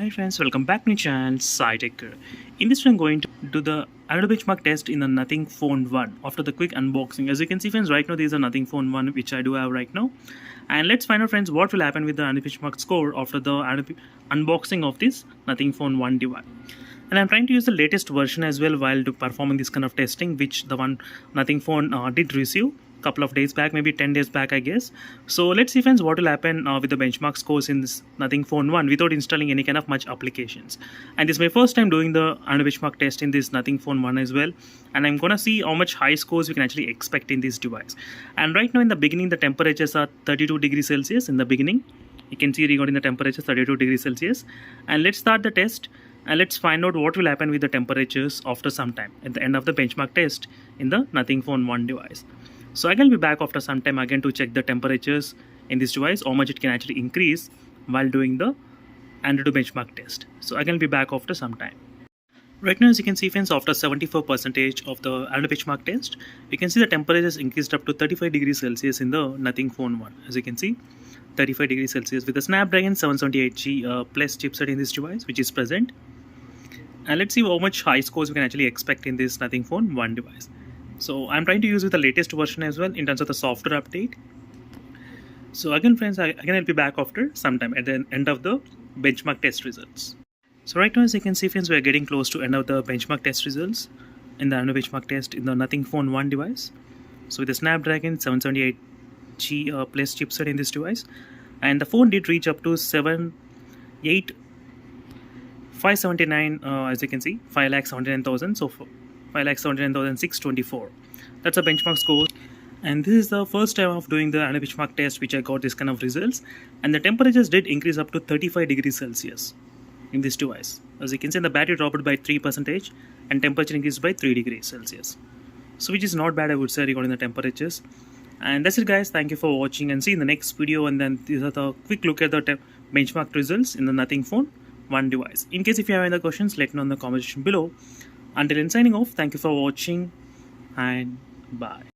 Hi friends, welcome back to my channel SciTech. In this video I'm going to do the another benchmark test in the Nothing Phone 1 after the quick unboxing. As you can see friends, right now there is a Nothing Phone 1 which I do have right now. And let's find out friends what will happen with the benchmark score after the unboxing of this Nothing Phone 1 device. And I'm trying to use the latest version as well while performing this kind of testing, which the one Nothing Phone did receive couple of days back, maybe 10 days back I guess. So let's see friends what will happen with the benchmark scores in this Nothing Phone 1 without installing any kind of much applications. And this is my first time doing the benchmark test in this Nothing Phone 1 as well, and I'm gonna see how much high scores we can actually expect in this device. And right now in the beginning the temperatures are 32 degrees Celsius. In the beginning you can see regarding the temperature 32 degrees Celsius. And let's start the test and let's find out what will happen with the temperatures after some time at the end of the benchmark test in the Nothing Phone 1 device. So I will be back after some time again to check the temperatures in this device, how much it can actually increase while doing the Antutu benchmark test. So I will be back after some time. Right now as you can see friends, after 74% of the Antutu benchmark test, you can see the temperatures increased up to 35 degrees Celsius in the Nothing Phone 1. As you can see, 35 degrees Celsius with the Snapdragon 778G plus chipset in this device which is present. And let's see how much high scores we can actually expect in this Nothing Phone 1 device. So I'm trying to use with the latest version as well in terms of the software update. So again friends, I'll be back after some time at the end of the benchmark test results. So right now as you can see friends, we are getting close to end of the benchmark test results in the benchmark test in the Nothing Phone 1 device. So with the Snapdragon 778G plus chipset in this device, and the phone did reach up to 579 as you can see 5,79,000. So 5,79,624. That's a benchmark score. And this is the first time of doing the benchmark test which I got this kind of results. And the temperatures did increase up to 35 degrees Celsius in this device. As you can see, the battery dropped by 3% and temperature increased by 3 degrees Celsius. So which is not bad I would say regarding the temperatures. And that's it guys. Thank you for watching and see in the next video. And then these are the quick look at the benchmark results in the Nothing Phone 1 device. In case if you have any other questions, let me know in the comment section below. Until then, signing off, thank you for watching and bye.